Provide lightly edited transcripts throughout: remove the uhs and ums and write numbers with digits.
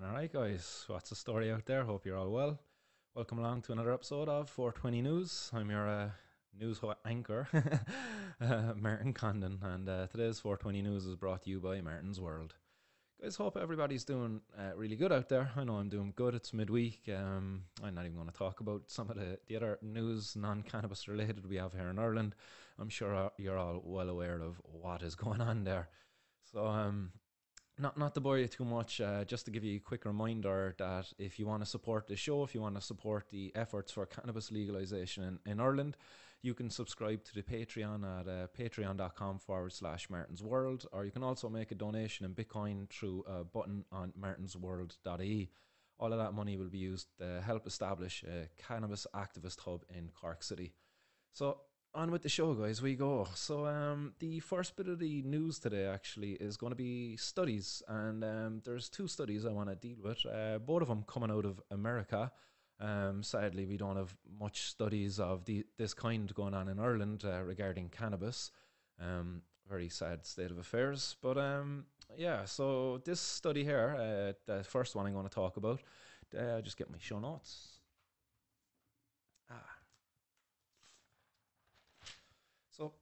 Alright, guys, what's the story out there? Hope you're all well. Welcome along to another episode of 420 News. I'm your anchor, Martin Condon, and today's 420 News is brought to you by Martin's World. Guys, hope everybody's doing really good out there. I know I'm doing good. It's midweek. I'm not even going to talk about some of the other news, non-cannabis related, we have here in Ireland. I'm sure you're all well aware of what is going on there. So, not to bore you too much, just to give you a quick reminder that if you want to support the show, if you want to support the efforts for cannabis legalization in Ireland, you can subscribe to the Patreon at patreon.com/Martin's World, or you can also make a donation in Bitcoin through a button on martinsworld.ie. All of that money will be used to help establish a cannabis activist hub in Cork City. So, on with the show, guys, we go. So the first bit of the news today actually is going to be studies, and there's two studies I want to deal with, both of them coming out of America. Sadly, we don't have much studies of this kind going on in Ireland regarding cannabis. Very sad state of affairs, but yeah, so this study here, the first one I'm going to talk about, just get my show notes. So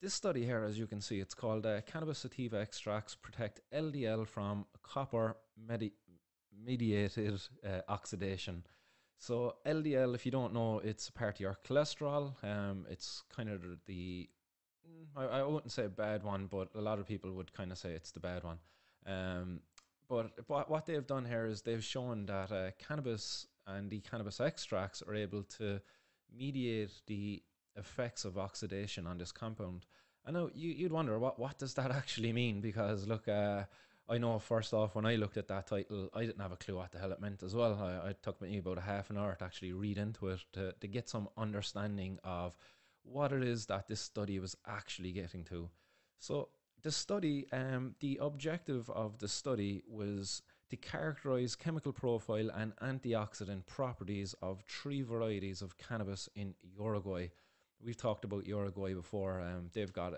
this study here, as you can see, it's called Cannabis Sativa Extracts Protect LDL from Copper Mediated Oxidation. So LDL, if you don't know, it's a part of your cholesterol. It's kind of I wouldn't say a bad one, but a lot of people would kind of say it's the bad one. But what they've done here is they've shown that cannabis and the cannabis extracts are able to mediate the effects of oxidation on this compound. I know you'd wonder what does that actually mean, because look, I know first off, when I looked at that title, I didn't have a clue what the hell it meant as well. I took me about a half an hour to actually read into it to get some understanding of what it is that this study was actually getting to. So the study, the objective of the study was to characterize chemical profile and antioxidant properties of three varieties of cannabis in Uruguay. We've talked about Uruguay before. They've got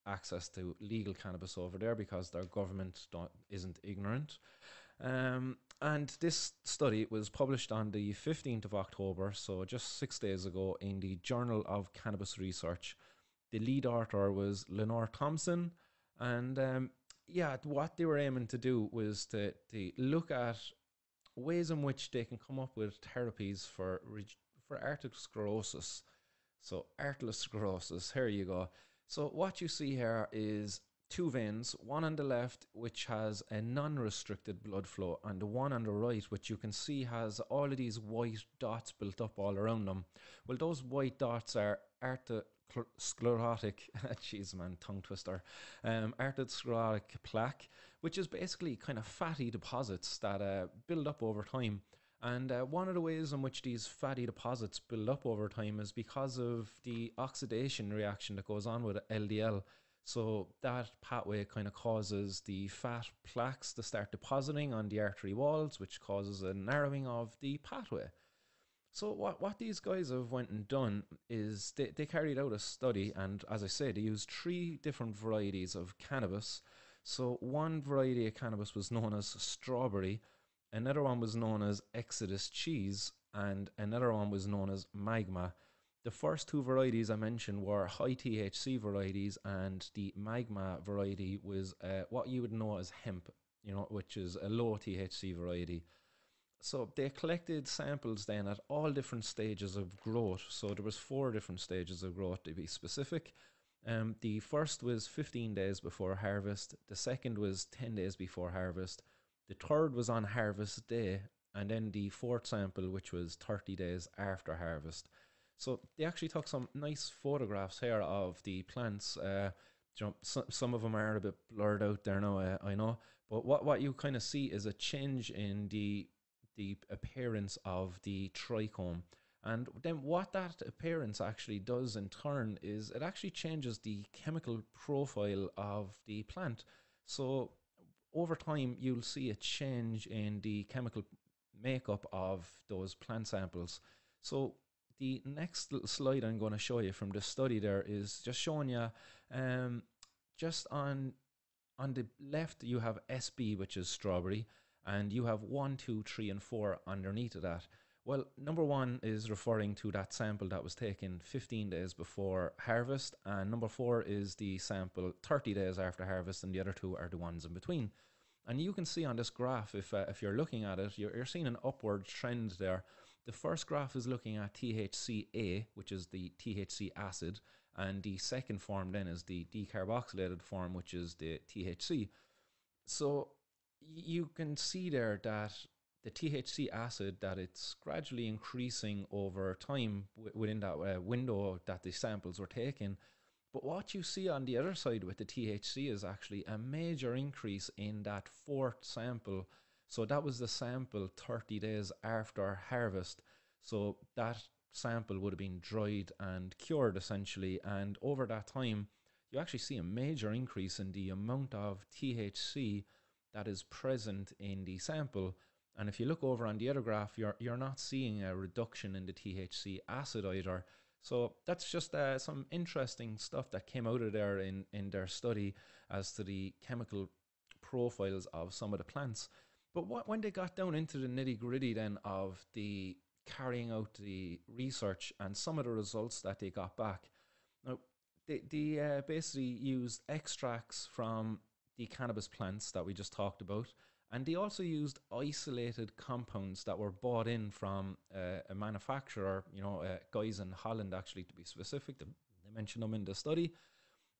access to legal cannabis over there because their government isn't ignorant. And this study was published on the 15th of October, so just 6 days ago, in the Journal of Cannabis Research. The lead author was Lenore Thompson, and yeah, what they were aiming to do was to look at ways in which they can come up with therapies for arteriosclerosis. So arteriosclerosis, here you go. So what you see here is two veins, one on the left which has a non-restricted blood flow, and the one on the right which you can see has all of these white dots built up all around them. Well, those white dots are arteriosclerotic, jeez man, tongue twister, arteriosclerotic plaque, which is basically kind of fatty deposits that build up over time. And one of the ways in which these fatty deposits build up over time is because of the oxidation reaction that goes on with LDL. So that pathway kind of causes the fat plaques to start depositing on the artery walls, which causes a narrowing of the pathway. So what these guys have went and done is they carried out a study, and as I say, they used three different varieties of cannabis. So one variety of cannabis was known as strawberry, another one was known as Exodus cheese, and another one was known as magma. The first two varieties I mentioned were high THC varieties, and the magma variety was what you would know as hemp, which is a low THC variety. So they collected samples then at all different stages of growth. So there was 4 different stages of growth, to be specific. The first was 15 days before harvest. The second was 10 days before harvest. The third was on harvest day, and then the fourth sample, which was 30 days after harvest. So they actually took some nice photographs here of the plants. Some of them are a bit blurred out there now, I know. But what you kind of see is a change in the appearance of the trichome. And then what that appearance actually does in turn is it actually changes the chemical profile of the plant. So over time, you'll see a change in the chemical makeup of those plant samples. So the next little slide I'm going to show you from this study there is just showing you, just on the left you have SB, which is strawberry, and you have 1, 2, 3, and 4 underneath of that. Well, number 1 is referring to that sample that was taken 15 days before harvest, and number 4 is the sample 30 days after harvest, and the other two are the ones in between. And you can see on this graph, if you're looking at it, you're seeing an upward trend there. The first graph is looking at THCA, which is the THC acid, and the second form then is the decarboxylated form, which is the THC. So you can see there that the THC acid, that it's gradually increasing over time within that window that the samples were taken. But what you see on the other side with the THC is actually a major increase in that fourth sample. So that was the sample 30 days after harvest. So that sample would have been dried and cured essentially. And over that time, you actually see a major increase in the amount of THC that is present in the sample. And if you look over on the other graph, you're not seeing a reduction in the THC acid either. So that's just some interesting stuff that came out of there in their study as to the chemical profiles of some of the plants. But when they got down into the nitty-gritty then of the carrying out the research and some of the results that they got back, now they basically used extracts from the cannabis plants that we just talked about, and they also used isolated compounds that were bought in from a manufacturer, guys in Holland, actually, to be specific. They mentioned them in the study.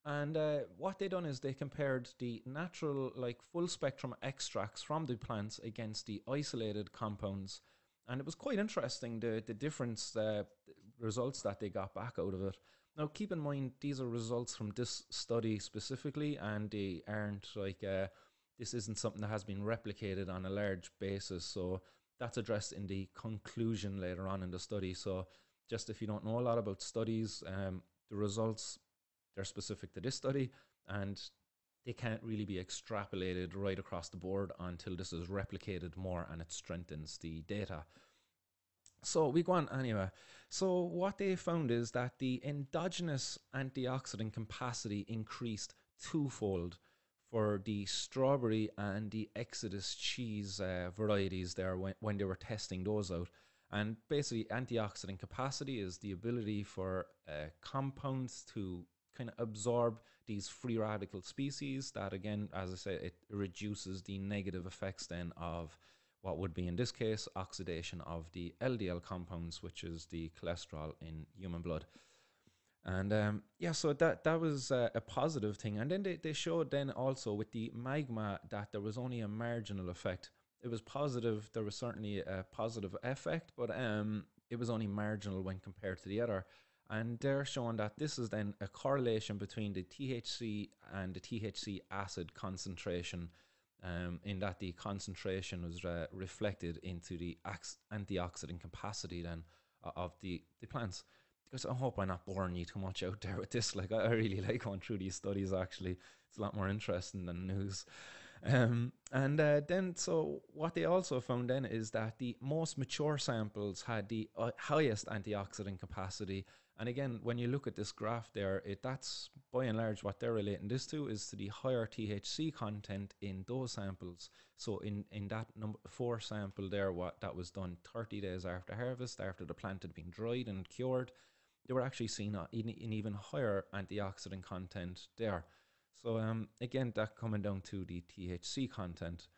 And what they done is they compared the natural, like, full spectrum extracts from the plants against the isolated compounds. And it was quite interesting, the difference results that they got back out of it. Now, keep in mind, these are results from this study specifically, and they aren't like... this isn't something that has been replicated on a large basis, so that's addressed in the conclusion later on in the study. So just if you don't know a lot about studies, the results, they're specific to this study, and they can't really be extrapolated right across the board until this is replicated more and it strengthens the data. So we go on anyway. So what they found is that the endogenous antioxidant capacity increased twofold for the strawberry and the Exodus cheese varieties there when they were testing those out. And basically, antioxidant capacity is the ability for compounds to kind of absorb these free radical species that, again, as I said, it reduces the negative effects then of what would be, in this case, oxidation of the LDL compounds, which is the cholesterol in human blood. And so that was a positive thing. And then they showed then also with the magma that there was only a marginal effect. It was positive. There was certainly a positive effect, but it was only marginal when compared to the other. And they're showing that this is then a correlation between the THC and the THC acid concentration, in that the concentration was reflected into the antioxidant capacity then of the plants. Because I hope I'm not boring you too much out there with this. Like, I really like going through these studies, actually. It's a lot more interesting than news. Then, so what they also found then is that the most mature samples had the highest antioxidant capacity. And again, when you look at this graph there, that's by and large what they're relating this to is to the higher THC content in those samples. So in that number 4 sample there, what that was done 30 days after harvest, after the plant had been dried and cured, they were actually seeing an even higher antioxidant content there. So again, that coming down to the THC content.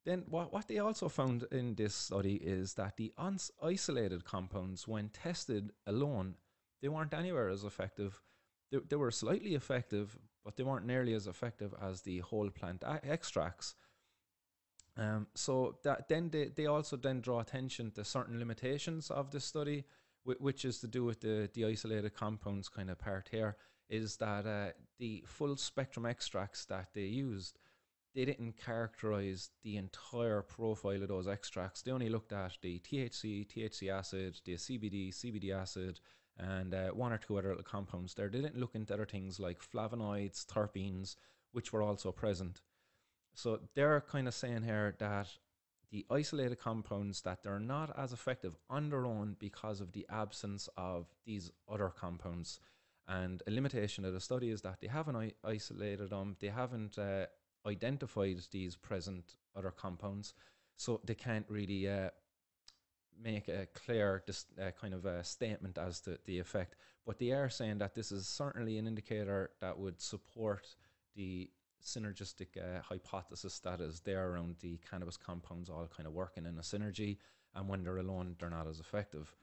Then what they also found in this study is that the isolated compounds, when tested alone, they weren't anywhere as effective. They were slightly effective, but they weren't nearly as effective as the whole plant extracts. So that then they also then draw attention to certain limitations of this study, which is to do with the isolated compounds kind of part here, is that the full spectrum extracts that they used, they didn't characterize the entire profile of those extracts. They only looked at the THC, THC acid, the CBD, CBD acid, and 1 or 2 other little compounds there. They didn't look into other things like flavonoids, terpenes, which were also present. So they're kind of saying here that the isolated compounds, that they're not as effective on their own because of the absence of these other compounds. And a limitation of the study is that they haven't isolated them, they haven't identified these present other compounds. So they can't really make a clear kind of a statement as to the effect. But they are saying that this is certainly an indicator that would support the synergistic hypothesis that is there around the cannabis compounds all kind of working in a synergy, and when they're alone, they're not as effective.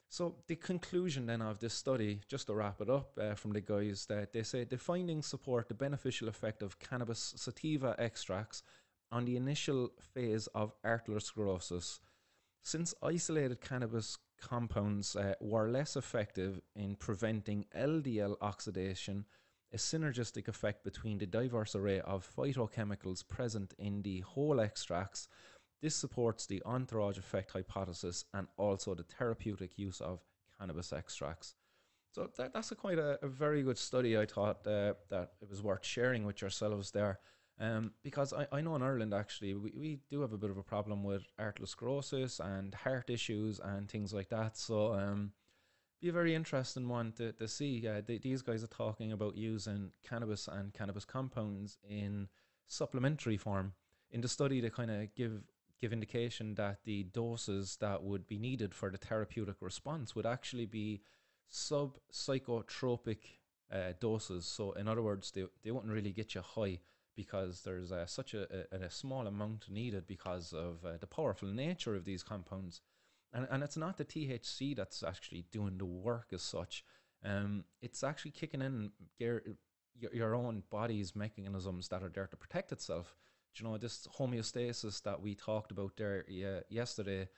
So the conclusion then of this study, just to wrap it up from the guys, that they say the findings support the beneficial effect of cannabis sativa extracts on the initial phase of arteriosclerosis. Since isolated cannabis compounds were less effective in preventing LDL oxidation, a synergistic effect between the diverse array of phytochemicals present in the whole extracts. This supports the entourage effect hypothesis and also the therapeutic use of cannabis extracts. So that's quite a very good study. I thought that it was worth sharing with yourselves there. Because I know in Ireland, actually, we do have a bit of a problem with arteriosclerosis and heart issues and things like that. So be a very interesting one to see. These guys are talking about using cannabis and cannabis compounds in supplementary form. In the study, they kind of give indication that the doses that would be needed for the therapeutic response would actually be sub-psychotropic doses. So in other words, they wouldn't really get you high, because there's such a small amount needed because of the powerful nature of these compounds. And it's not the THC that's actually doing the work as such. It's actually kicking in your own body's mechanisms that are there to protect itself. You know, this homeostasis that we talked about there yesterday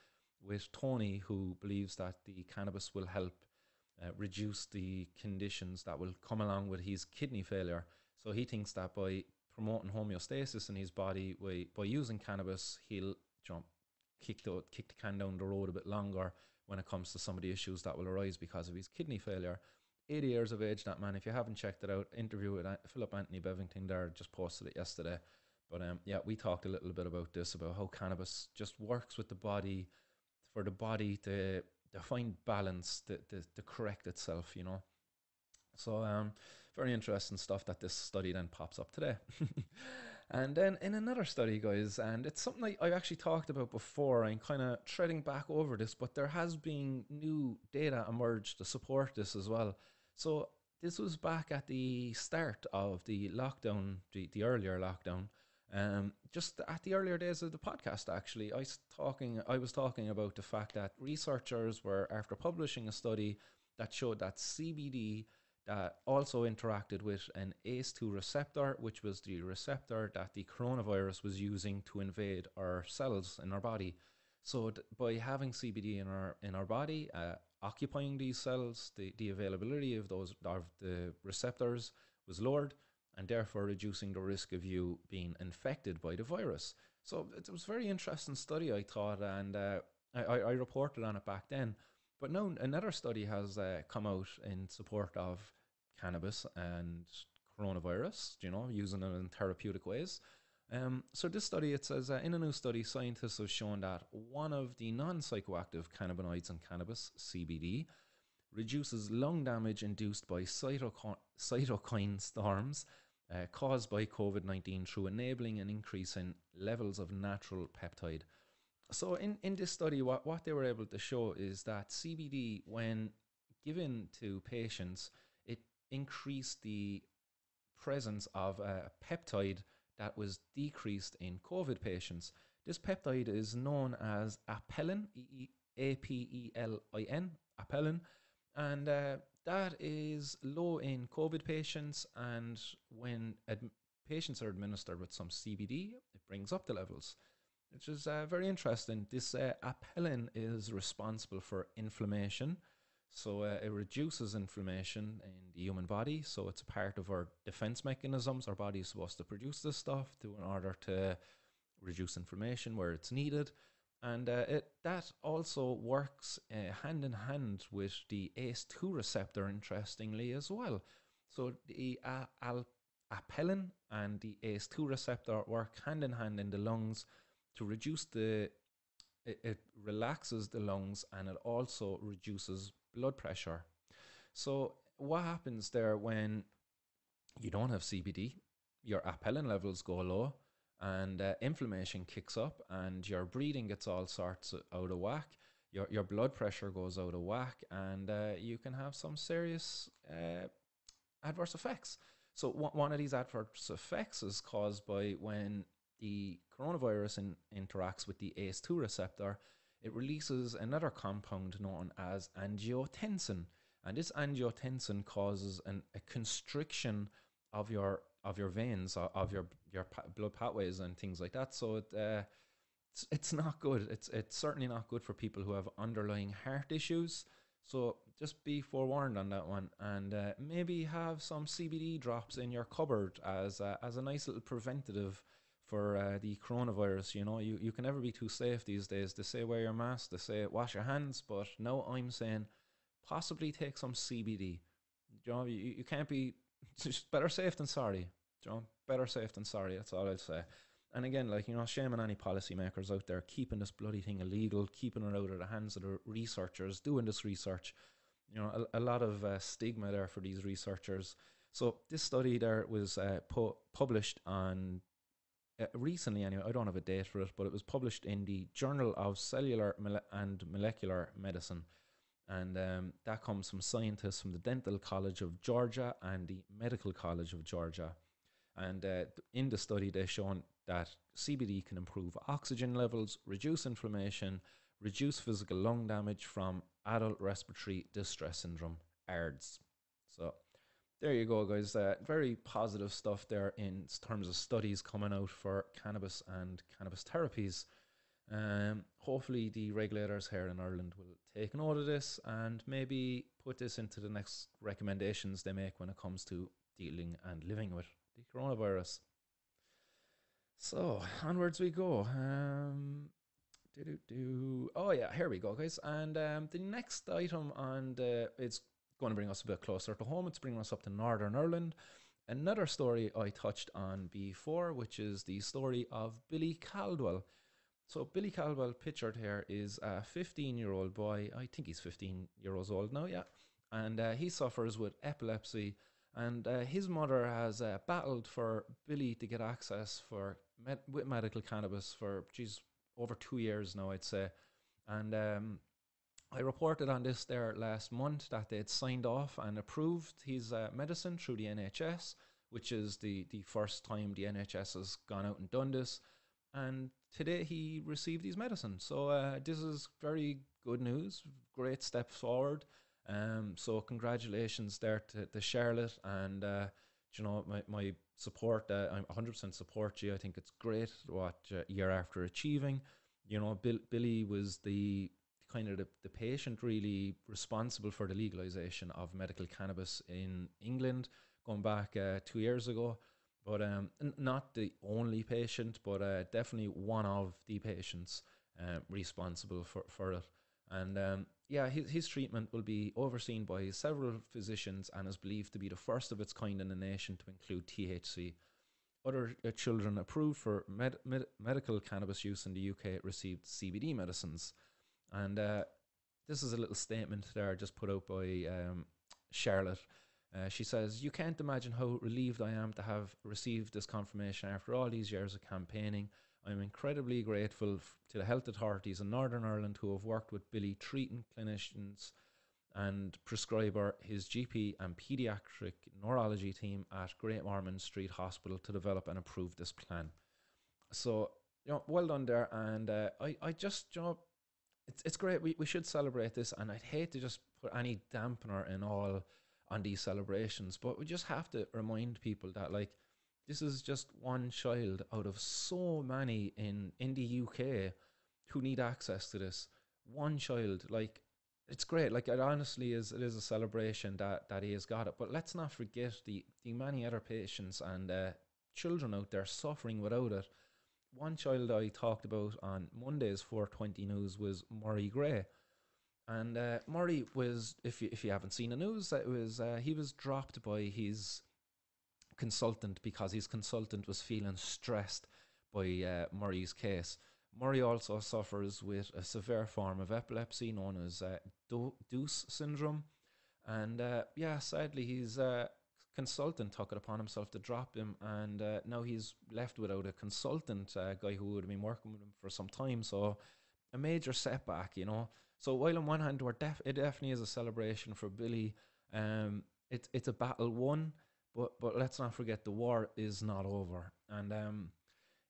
with Tony, who believes that the cannabis will help reduce the conditions that will come along with his kidney failure. So he thinks that by promoting homeostasis in his body, by using cannabis, he'll kick the can down the road a bit longer when it comes to some of the issues that will arise because of his kidney failure. 80 years of age, that man. If you haven't checked it out, interview with Philip Anthony Bevington there, just posted it yesterday. But yeah, we talked a little bit about this, about how cannabis just works with the body, for the body to find balance, to correct itself, you know. So very interesting stuff that this study then pops up today. And then in another study, guys, and it's something I've actually talked about before, I'm kind of treading back over this, but there has been new data emerged to support this as well. So this was back at the start of the lockdown, the earlier lockdown. Just at the earlier days of the podcast, actually, I was talking about the fact that researchers were after publishing a study that showed that CBD that also interacted with an ACE2 receptor, which was the receptor that the coronavirus was using to invade our cells in our body. So by having CBD in our body, occupying these cells, the availability of the receptors was lowered, and therefore reducing the risk of you being infected by the virus. So it was a very interesting study, I thought, and I reported on it back then. But now another study has come out in support of cannabis and coronavirus, you know, using it in therapeutic ways. So this study, it says, in a new study, scientists have shown that one of the non-psychoactive cannabinoids in cannabis, CBD, reduces lung damage induced by cytokine storms caused by COVID-19 through enabling an increase in levels of natural peptide. So in this study, what they were able to show is that CBD, when given to patients, it increased the presence of a peptide that was decreased in COVID patients. This peptide is known as apelin, APELIN, apelin, and that is low in COVID patients, and when patients are administered with some CBD, it brings up the levels, which is very interesting. This apelin is responsible for inflammation, so it reduces inflammation in the human body, so it's a part of our defense mechanisms. Our body is supposed to produce this stuff in order to reduce inflammation where it's needed. And that also works hand in hand with the ACE2 receptor, interestingly, as well. So the apelin and the ACE2 receptor work hand in hand in the lungs to reduce it relaxes the lungs, and it also reduces blood pressure. So what happens there when you don't have CBD? Your apelin levels go low, and inflammation kicks up, and your breathing gets all sorts out of whack. Your blood pressure goes out of whack, and you can have some serious adverse effects. So one of these adverse effects is caused by when the coronavirus interacts with the ACE2 receptor, it releases another compound known as angiotensin. And this angiotensin causes a constriction of your veins, of your blood pathways and things like that. So it's not good. It's certainly not good for people who have underlying heart issues. So just be forewarned on that one, and maybe have some CBD drops in your cupboard as a nice little preventative for the coronavirus. You can never be too safe these days. They say wear your mask, they say wash your hands, but now I'm saying possibly take some CBD. You can't be, just better safe than sorry. Better safe than sorry. That's all I'll say. And again, shame on any policymakers out there keeping this bloody thing illegal, keeping it out of the hands of the researchers doing this research. A lot of stigma there for these researchers. So this study there was published on recently, anyway. I don't have a date for it, but it was published in the Journal of Cellular and Molecular Medicine. And that comes from scientists from the Dental College of Georgia and the Medical College of Georgia. And in the study, they shown that CBD can improve oxygen levels, reduce inflammation, reduce physical lung damage from adult respiratory distress syndrome, ARDS. So there you go, guys. Very positive stuff there in terms of studies coming out for cannabis and cannabis therapies. Hopefully the regulators here in Ireland will take note of this and maybe put this into the next recommendations they make when it comes to dealing and living with the coronavirus. So onwards we go. Oh yeah, here we go, guys. And the next item it's going to bring us a bit closer to home. It's bringing us up to Northern Ireland. Another story I touched on before, which is the story of Billy Caldwell. So Billy Caldwell, pictured here, is a 15-year-old boy. I think he's 15 years old now, yeah. And he suffers with epilepsy. And his mother has battled for Billy to get access with medical cannabis for, over 2 years now, I'd say. And I reported on this there last month that they'd signed off and approved his medicine through the NHS, which is the first time the NHS has gone out and done this. And today he received his medicine. So this is very good news, great step forward. So congratulations there to Charlotte, and my support. I'm 100% support you. I think it's great what you're after achieving. Billy was the kind of the patient really responsible for the legalization of medical cannabis in England going back 2 years ago. But not the only patient, but definitely one of the patients responsible for it. And his treatment will be overseen by several physicians and is believed to be the first of its kind in the nation to include THC. Other children approved for medical cannabis use in the UK received CBD medicines. And this is a little statement there just put out by Charlotte. She says, "You can't imagine how relieved I am to have received this confirmation after all these years of campaigning. I'm incredibly grateful to the health authorities in Northern Ireland who have worked with Billy, treating clinicians and prescriber, his GP and paediatric neurology team at Great Ormond Street Hospital to develop and approve this plan." So, well done there. And I just, it's great. We should celebrate this, and I'd hate to just put any dampener in all on these celebrations, but we just have to remind people that, this is just one child out of so many in the UK who need access to this. One child, it's great. It honestly is. It is a celebration that he has got it. But let's not forget the many other patients and children out there suffering without it. One child I talked about on Monday's 420 News was Murray Gray. And Murray was, if you haven't seen the news, he was dropped by his consultant because his consultant was feeling stressed by Murray's case. Murray also suffers with a severe form of epilepsy known as Deuce syndrome. And sadly, he's consultant took it upon himself to drop him, and now he's left without a consultant, guy who would have been working with him for some time. So a major setback, you know. So while on one hand, it definitely is a celebration for Billy. It's a battle won, but let's not forget the war is not over. And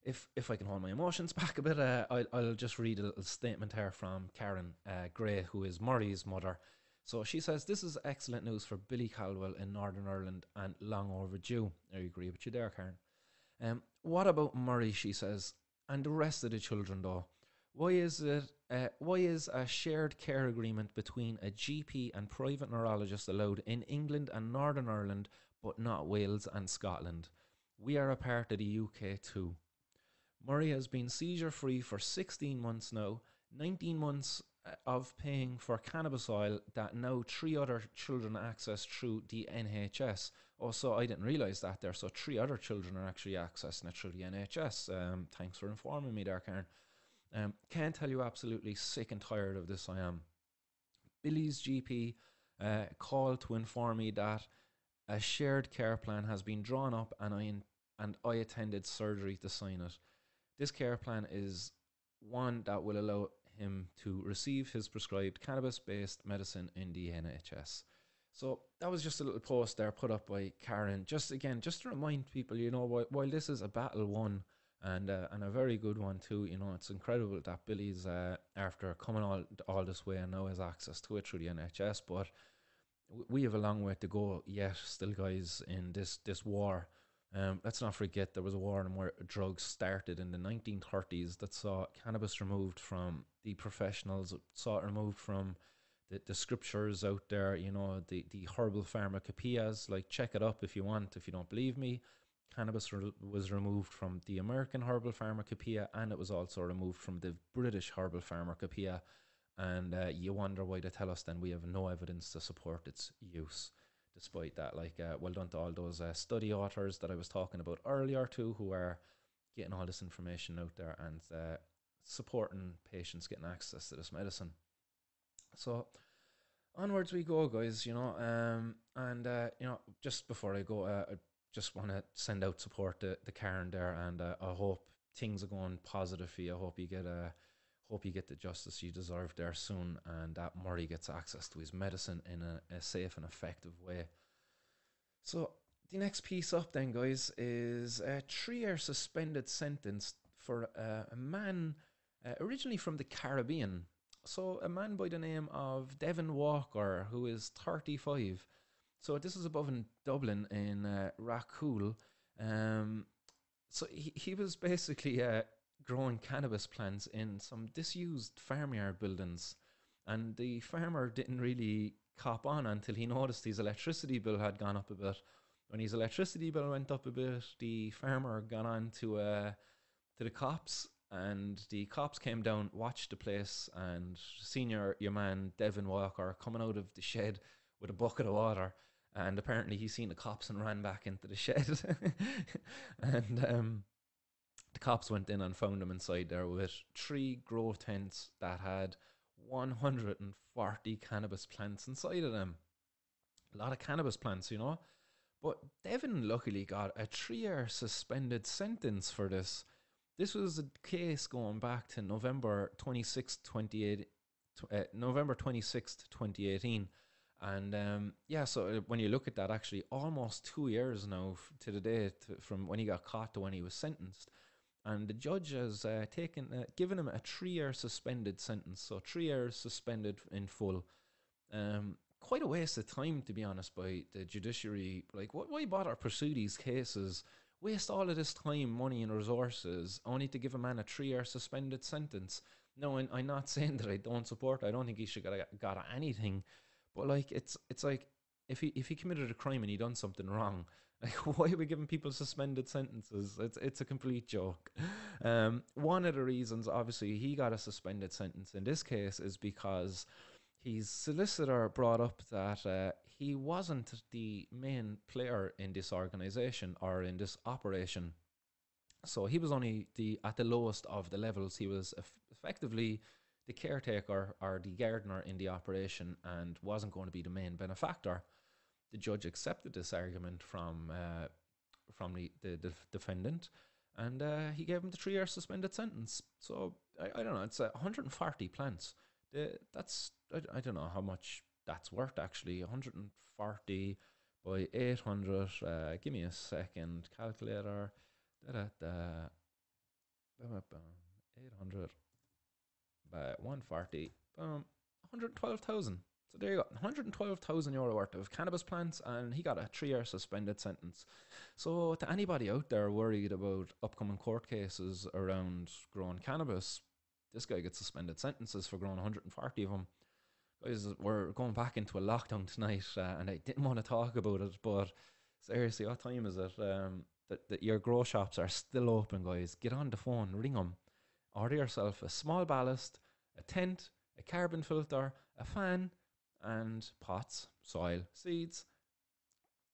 if I can hold my emotions back a bit, I'll just read a little statement here from Karen Gray, who is Murray's mother. So she says, "This is excellent news for Billy Caldwell in Northern Ireland and long overdue." I agree with you there, Karen. What about Murray, she says, and the rest of the children though? Why is a shared care agreement between a GP and private neurologist allowed in England and Northern Ireland, but not Wales and Scotland? We are a part of the UK too. Murray has been seizure free for 16 months now, 19 months of paying for cannabis oil that now 3 other children access through the NHS. Oh, so I didn't realise that there. So 3 other children are actually accessing it through the NHS. Thanks for informing me there, Karen. Can't tell you absolutely sick and tired of this I am. Billy's GP called to inform me that a shared care plan has been drawn up and I attended surgery to sign it. This care plan is one that will allow him to receive his prescribed cannabis-based medicine in the NHS. So that was just a little post there put up by Karen. Just to remind people, you know, while this is a battle won and a very good one too, you know, it's incredible that Billy's after coming all this way and now has access to it through the NHS. But we have a long way to go yet, still, guys, in this war. Let's not forget there was a war where drugs started in the 1930s that saw cannabis removed from the professionals, saw it removed from the scriptures out there, you know, the herbal pharmacopoeias. Like, check it up if you want, if you don't believe me. Cannabis was removed from the American herbal pharmacopoeia, and it was also removed from the British herbal pharmacopoeia. And you wonder why they tell us then we have no evidence to support its use. Despite that, like, well done to all those study authors that I was talking about earlier too, who are getting all this information out there and supporting patients getting access to this medicine. So onwards we go, guys, you know, you know, just before I go, I just want to send out support to Karen there, and I hope things are going positive for you. I hope you get the justice you deserve there soon, and that Murray gets access to his medicine in a safe and effective way. So the next piece up then, guys, is a 3-year suspended sentence for a man originally from the Caribbean. So a man by the name of Devin Walker, who is 35. So this is above in Dublin in Racool. So he was basically growing cannabis plants in some disused farmyard buildings, and the farmer didn't really cop on until he noticed his electricity bill had gone up a bit. When his electricity bill went up a bit, the farmer got on to the cops, and the cops came down, watched the place, and seen your man Devin Walker coming out of the shed with a bucket of water. And apparently he seen the cops and ran back into the shed. And the cops went in and found him inside there with 3 grow tents that had 140 cannabis plants inside of them. A lot of cannabis plants, you know. But Devin luckily got a 3-year suspended sentence for this. This was a case going back to November 26th, 2018. And yeah, so when you look at that, actually almost 2 years now to the day from when he got caught to when he was sentenced. And the judge has given him a 3-year suspended sentence. So 3 years suspended in full. Quite a waste of time, to be honest, by the judiciary. Like, why bother pursue these cases? Waste all of this time, money and resources only to give a man a 3-year suspended sentence. No, I'm not saying that I don't support. I don't think he should got anything. But like, it's like if he committed a crime and he done something wrong, like, why are we giving people suspended sentences? It's a complete joke. One of the reasons, obviously, he got a suspended sentence in this case is because his solicitor brought up that he wasn't the main player in this organization or in this operation. So he was only at the lowest of the levels. He was effectively the caretaker or the gardener in the operation and wasn't going to be the main benefactor. the judge accepted this argument from the defendant, and he gave him the 3-year suspended sentence. So I don't know, it's 140 plants. That's I don't know how much that's worth actually. 140 by 800. Give me a second, calculator. Da, da, da. 800 by 140. 112,000. So there you go, 112,000 euro worth of cannabis plants, and he got a 3-year suspended sentence. So to anybody out there worried about upcoming court cases around growing cannabis, this guy gets suspended sentences for growing 140 of them. Guys, we're going back into a lockdown tonight, and I didn't want to talk about it, but seriously, what time is it? That your grow shops are still open, guys. Get on the phone, ring them, order yourself a small ballast, a tent, a carbon filter, a fan, and pots, soil, seeds.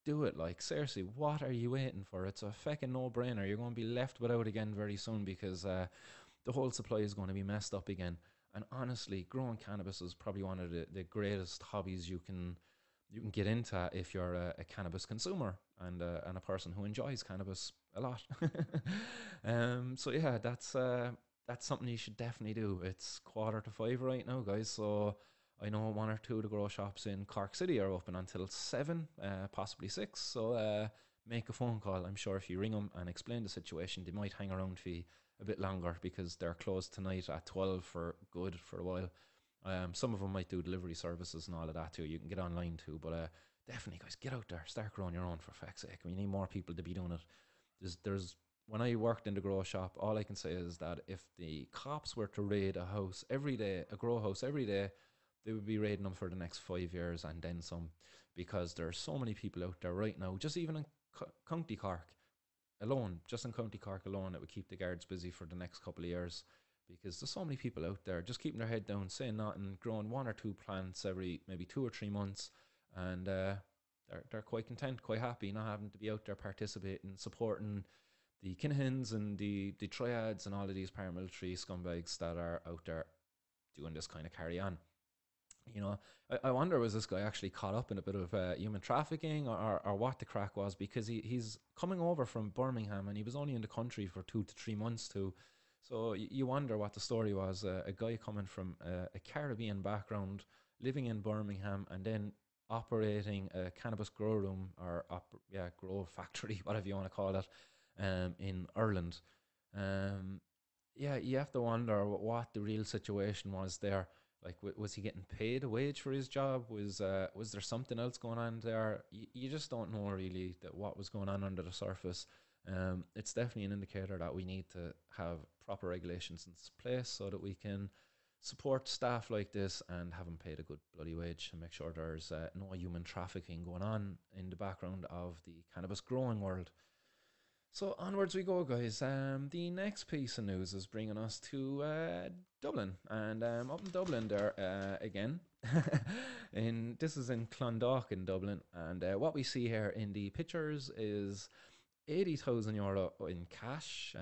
Do it, like, seriously, what are you waiting for? It's a fucking no-brainer. You're going to be left without again very soon, because the whole supply is going to be messed up again. And honestly, growing cannabis is probably one of the greatest hobbies you can get into if you're a cannabis consumer and a person who enjoys cannabis a lot. So yeah, that's something you should definitely do. It's 4:45 right now, guys. So I know 1 or 2 of the grow shops in Cork City are open until 7, possibly 6. So make a phone call. I'm sure if you ring them and explain the situation, they might hang around for you a bit longer, because they're closed tonight at 12 for good for a while. Some of them might do delivery services and all of that too. You can get online too, but definitely, guys, get out there, start growing your own, for fuck's sake. We need more people to be doing it. There's when I worked in the grow shop, all I can say is that if the cops were to raid a house every day, a grow house every day, they would be raiding them for the next 5 years and then some, because there's so many people out there right now, just even in County Cork alone, just in County Cork alone, it would keep the guards busy for the next couple of years, because there's so many people out there just keeping their head down, saying nothing, growing 1 or 2 plants every maybe 2 or 3 months, and they're quite content, quite happy, not having to be out there participating, supporting the Kinahans and the triads and all of these paramilitary scumbags that are out there doing this kind of carry on. You know, I wonder, was this guy actually caught up in a bit of human trafficking, or what the crack was, because he's coming over from Birmingham and he was only in the country for 2 to 3 months too. So you wonder what the story was. A guy coming from a Caribbean background, living in Birmingham, and then operating a cannabis grow room, or grow factory, whatever you want to call it, in Ireland. Yeah, you have to wonder what the real situation was there. Like, was he getting paid a wage for his job? Was there something else going on there? You just don't know really what was going on under the surface. It's definitely an indicator that we need to have proper regulations in place so that we can support staff like this and have them paid a good bloody wage, and make sure there's no human trafficking going on in the background of the cannabis growing world. So onwards we go, guys. The next piece of news is bringing us to Dublin, and up in Dublin there again. This is in Clondalk in Dublin, and what we see here in the pictures is 80,000 euro in cash.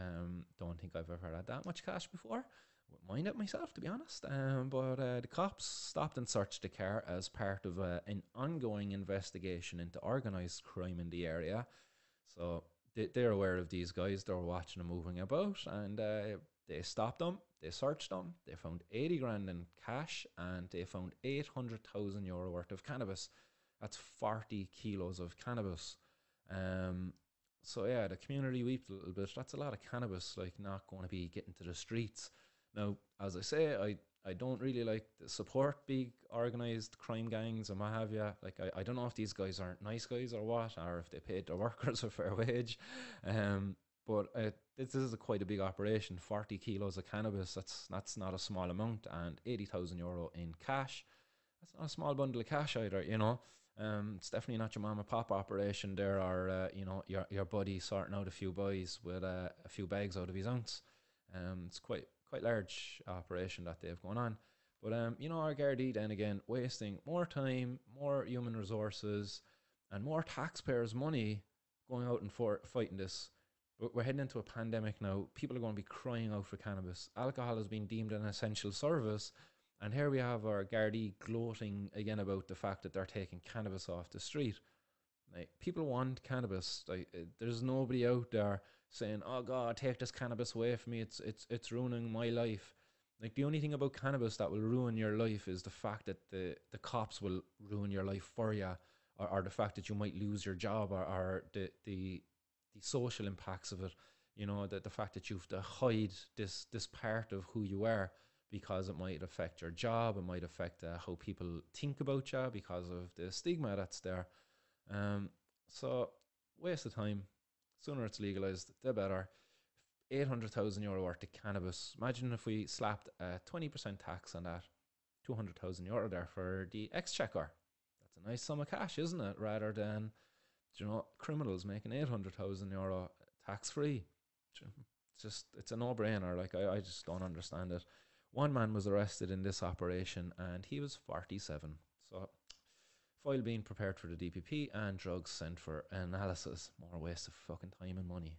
Don't think I've ever had that much cash before. Wouldn't mind it myself, to be honest. But the cops stopped and searched the car as part of an ongoing investigation into organised crime in the area. So they're aware of these guys. They're watching them moving about, and they stopped them. They searched them. They found 80 grand in cash, and they found 800,000 euro worth of cannabis. That's 40 kilos of cannabis. So yeah, the community wept a little bit. That's a lot of cannabis, like, not going to be getting to the streets. Now, as I say, I don't really like to support big organised crime gangs and what have you. Like, I don't know if these guys aren't nice guys or what, or if they paid their workers a fair wage. But this is quite a big operation. 40 kilos of cannabis, that's not a small amount, and 80,000 euro in cash. That's not a small bundle of cash either, you know. It's definitely not your mom and pop operation. There are, your buddy sorting out a few boys with a few bags out of his ounce. It's quite large operation that they have going on. But our Gardaí then again wasting more time, more human resources, and more taxpayers' money going out and fighting this. We're heading into a pandemic now. People are going to be crying out for cannabis. Alcohol has been deemed an essential service, and here we have our Gardaí gloating again about the fact that they're taking cannabis off the street. Like, people want cannabis. Like, there's nobody out there saying, "Oh God, take this cannabis away from me. It's ruining my life." Like, the only thing about cannabis that will ruin your life is the fact that the cops will ruin your life for you, or the fact that you might lose your job, or the social impacts of it. You know, that the fact that you have to hide this part of who you are because it might affect your job, it might affect how people think about you because of the stigma that's there. Um, so waste of time. Sooner it's legalized, the better. 800,000 euro worth of cannabis. Imagine if we slapped a 20% tax on that. 200,000 euro there for the exchequer. That's a nice sum of cash, isn't it? Rather than, you know, criminals making 800,000 euro tax free. It's a no brainer. Like, I just don't understand it. One man was arrested in this operation and he was 47. So, file being prepared for the DPP and drugs sent for analysis. More waste of fucking time and money.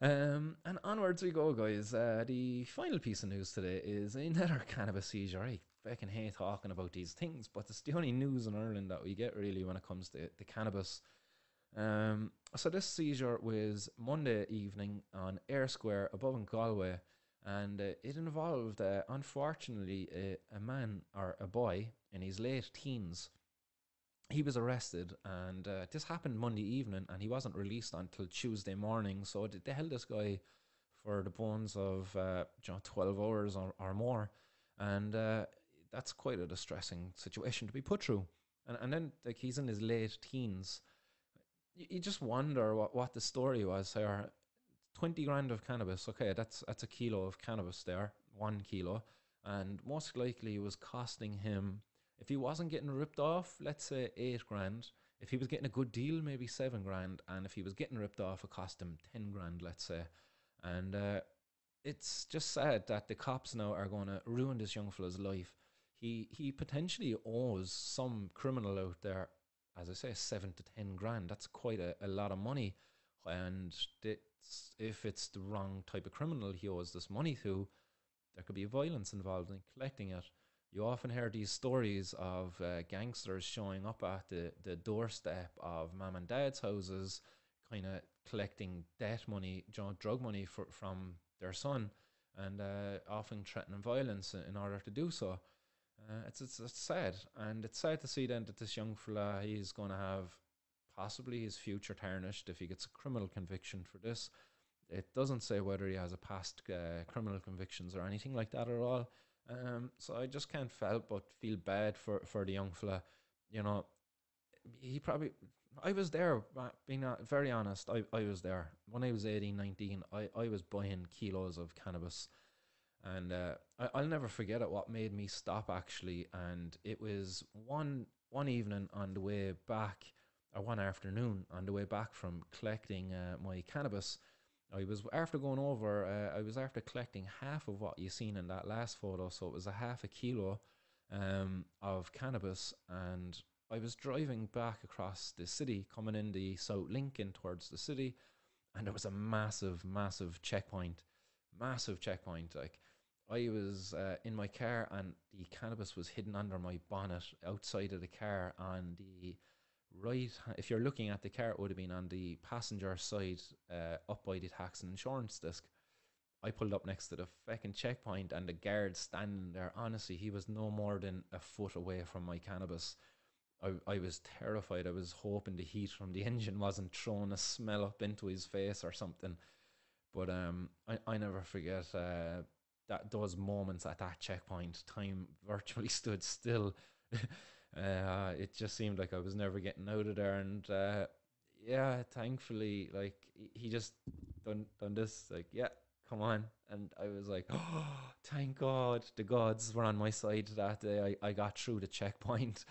And onwards we go, guys. The final piece of news today is another cannabis seizure. I fucking hate talking about these things, but it's the only news in Ireland that we get really when it comes to the cannabis. So this seizure was Monday evening on Eyre Square above in Galway, and it involved, unfortunately, a man or a boy in his late teens. He was arrested, and this happened Monday evening, and he wasn't released until Tuesday morning. So they held this guy for the bones of 12 hours or more, and that's quite a distressing situation to be put through. And then, like, he's in his late teens. You just wonder what the story was there. 20 grand of cannabis. Okay, that's a kilo of cannabis there, 1 kilo, and most likely it was costing him, if he wasn't getting ripped off, let's say 8 grand. If he was getting a good deal, maybe 7 grand, and if he was getting ripped off, it cost him 10 grand, let's say. And it's just sad that the cops now are going to ruin this young fella's life. He potentially owes some criminal out there, as I say, 7 to 10 grand. That's quite a lot of money, and if it's the wrong type of criminal he owes this money to, there could be violence involved in collecting it. You often hear these stories of gangsters showing up at the doorstep of mum and dad's houses, kind of collecting debt money, drug money from their son, and often threatening violence in order to do so. It's sad, and it's sad to see then that this young fella, he's going to have possibly his future tarnished if he gets a criminal conviction for this. It doesn't say whether he has a past criminal convictions or anything like that at all. So I just can't help but feel bad for the young fella. You know, he probably, I was there, being very honest, I was there. When I was 18, 19, I was buying kilos of cannabis. And I'll never forget it, what made me stop, actually. And it was one evening on the way back, or one afternoon on the way back from collecting my cannabis. I was after going over, I was after collecting half of what you seen in that last photo. So it was a half a kilo of cannabis. And I was driving back across the city, coming in the South Lincoln towards the city. And there was a massive, massive checkpoint. Massive checkpoint. Like, I was in my car, and the cannabis was hidden under my bonnet outside of the car on the right. If you're looking at the car, it would have been on the passenger side, up by the tax and insurance desk. I pulled up next to the fucking checkpoint, and the guard standing there, honestly, he was no more than a foot away from my cannabis. I was terrified. I was hoping the heat from the engine wasn't throwing a smell up into his face or something. But I never forget that those moments at that checkpoint. Time virtually stood still. It just seemed like I was never getting out of there. And yeah, thankfully, like, he just done this, like, yeah, come on. And I was like, oh, thank God, the gods were on my side that day. I got through the checkpoint.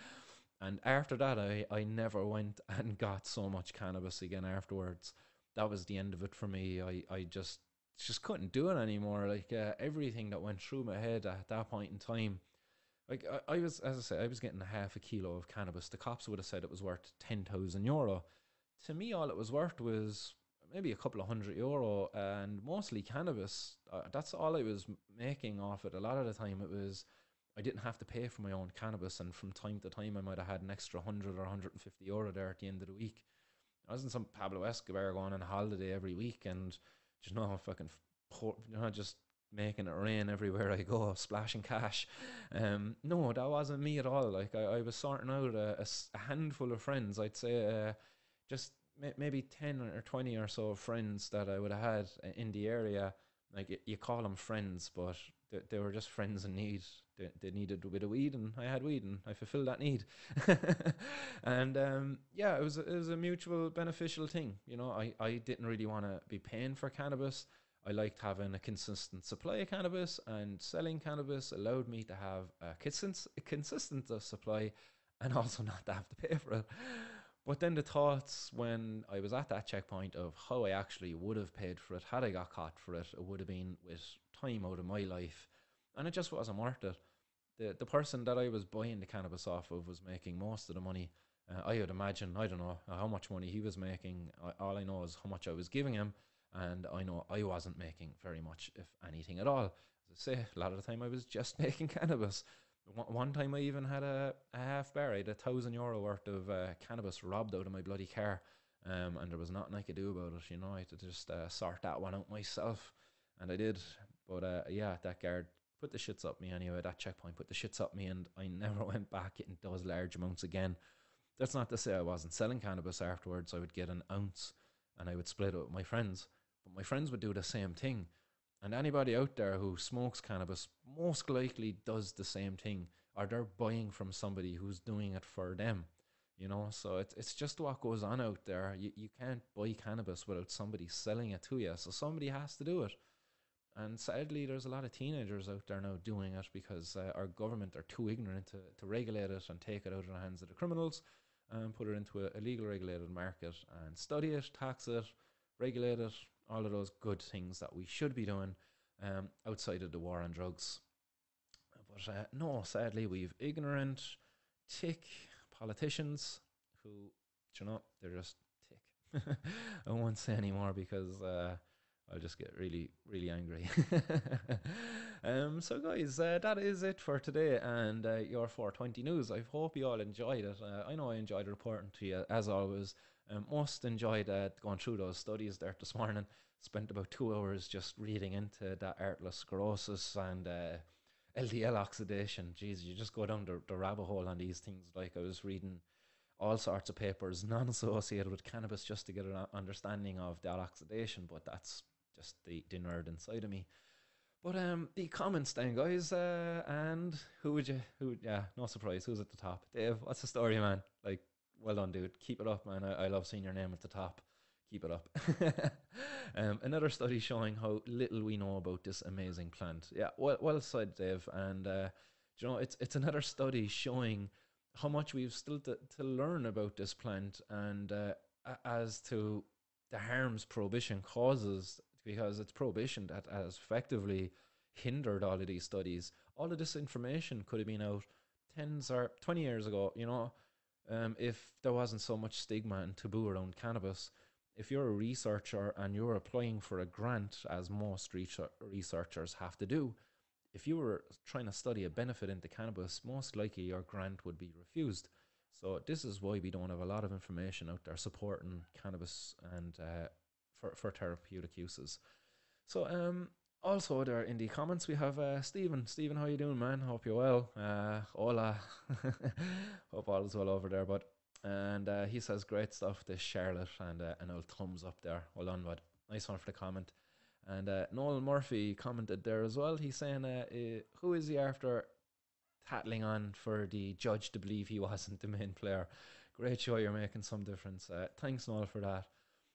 And after that, I never went and got so much cannabis again afterwards. That was the end of it for me. I just couldn't do it anymore. Like, everything that went through my head at that point in time. Like, I was, as I say, I was getting a half a kilo of cannabis. The cops would have said it was worth 10,000 euro. To me, all it was worth was maybe a couple of €100, and mostly cannabis. That's all I was making off it. A lot of the time, it was I didn't have to pay for my own cannabis, and from time to time I might have had an extra 100 or 150 euro there at the end of the week. I wasn't some Pablo Escobar going on a holiday every week and fucking just making it rain everywhere I go, splashing cash. No, that wasn't me at all. Like I was sorting out a handful of friends. I'd say just maybe 10 or 20 or so friends that I would have had in the area. Like you call them friends, but they were just friends in need. They needed a bit of weed, and I had weed, and I fulfilled that need. And yeah, it was a mutual beneficial thing. I didn't really want to be paying for cannabis. I liked having a consistent supply of cannabis, and selling cannabis allowed me to have a consistent supply, and also not to have to pay for it. But then the thoughts when I was at that checkpoint of how I actually would have paid for it had I got caught for it, it would have been with time out of my life, and it just wasn't worth it. The person that I was buying the cannabis off of was making most of the money. I would imagine, I don't know how much money he was making. All I know is how much I was giving him, and I know I wasn't making very much, if anything at all. As I say, a lot of the time I was just making cannabis. One time I even had a half bar. I had €1,000 worth of cannabis robbed out of my bloody car, and there was nothing I could do about it. I had to just sort that one out myself, and I did. But yeah, that guard put the shits up me anyway. That checkpoint put the shits up me, and I never went back getting those large amounts again. That's not to say I wasn't selling cannabis afterwards. I would get an ounce, and I would split it with my friends. But my friends would do the same thing. And anybody out there who smokes cannabis most likely does the same thing, or they're buying from somebody who's doing it for them. So it's just what goes on out there. You can't buy cannabis without somebody selling it to you, so somebody has to do it. And sadly, there's a lot of teenagers out there now doing it because our government are too ignorant to regulate it and take it out of the hands of the criminals and put it into a legal regulated market and study it, tax it, regulate it, all of those good things that we should be doing outside of the war on drugs. But no, sadly, we've ignorant, tick politicians who, they're just tick. I won't say anymore because I'll just get really, really angry. So guys, that is it for today and your 420 news. I hope you all enjoyed it. I know I enjoyed reporting to you as always. Most enjoyed going through those studies there this morning. Spent about 2 hours just reading into that arteriosclerosis and LDL oxidation. Jeez, you just go down the rabbit hole on these things. Like I was reading all sorts of papers non-associated with cannabis just to get an understanding of that oxidation, but that's just the nerd inside of me. But the comments then, guys, and who yeah, no surprise, who's at the top? Dave, what's the story, man? Like, well done, dude. Keep it up, man. I love seeing your name at the top. Keep it up. Another study showing how little we know about this amazing plant. Yeah, well said, Dave. And it's another study showing how much we've still to learn about this plant and as to the harms prohibition causes, because it's prohibition that has effectively hindered all of these studies. All of this information could have been out 10 or 20 years ago, if there wasn't so much stigma and taboo around cannabis. If you're a researcher and you're applying for a grant, as most researchers have to do, if you were trying to study a benefit into cannabis, most likely your grant would be refused. So this is why we don't have a lot of information out there supporting cannabis and for therapeutic uses. So also there in the comments we have Stephen. Stephen, how you doing, man? Hope you're well. Hola. Hope all is well over there, bud. And he says great stuff, this Charlotte, and an old thumbs up there. Well done, bud. Nice one for the comment. And Noel Murphy commented there as well. He's saying, who is he after tattling on for the judge to believe he wasn't the main player? Great show, you're making some difference. Thanks, Noel, for that.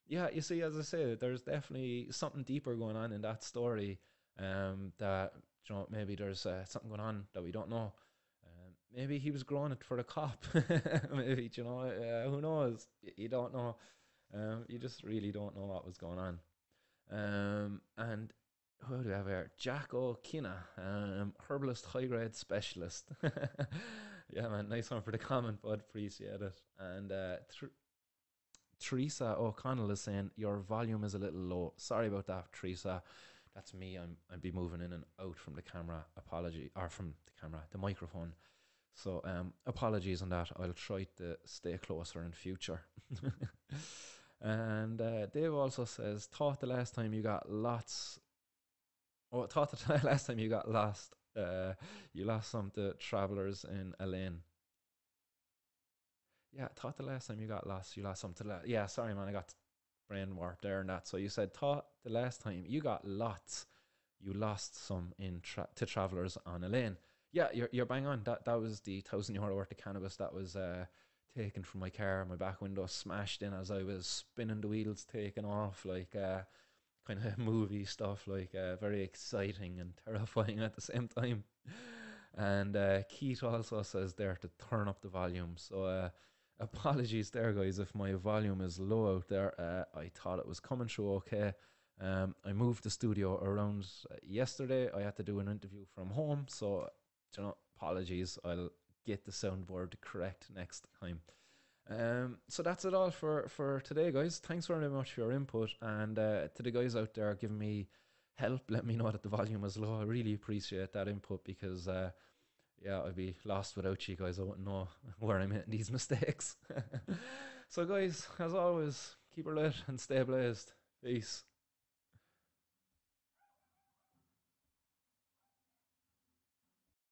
Yeah, you see, as I say, there's definitely something deeper going on in that story. That maybe there's something going on that we don't know. Maybe he was growing it for the cop. Maybe, who knows? You don't know. You just really don't know what was going on. And who do we have here? Jack O'Kina, herbalist, high grade specialist. Yeah, man, nice one for the comment, bud. Appreciate it. And Teresa O'Connell is saying your volume is a little low. Sorry about that, Teresa. That's me. I'd be moving in and out from the camera. Apology, or from the camera, the microphone. So apologies on that. I'll try to stay closer in future. And Dave also says, thought the last time you got lots. Oh, thought the last time you got lost. You lost some to travelers in Elaine. Yeah, thought the last time you got lost, you lost some to yeah, sorry man, I got brain warped there and that. So you said thought the last time you got lots, you lost some in to travelers on a lane. Yeah, you're bang on. That was the €1,000 worth of cannabis that was taken from my car. My back window smashed in as I was spinning the wheels, taking off like kind of movie stuff, like very exciting and terrifying at the same time. And Keith also says there to turn up the volume. So apologies there, guys, if my volume is low out there. I thought it was coming through okay. I moved the studio around yesterday. I had to do an interview from home, so apologies. I'll get the soundboard correct next time. So that's it all for today, guys. Thanks very much for your input, and to the guys out there giving me help, let me know that the volume is low. I really appreciate that input because yeah, I'd be lost without you guys. I wouldn't know where I'm hitting these mistakes. So guys, as always, keep her lit and stay blazed. Peace.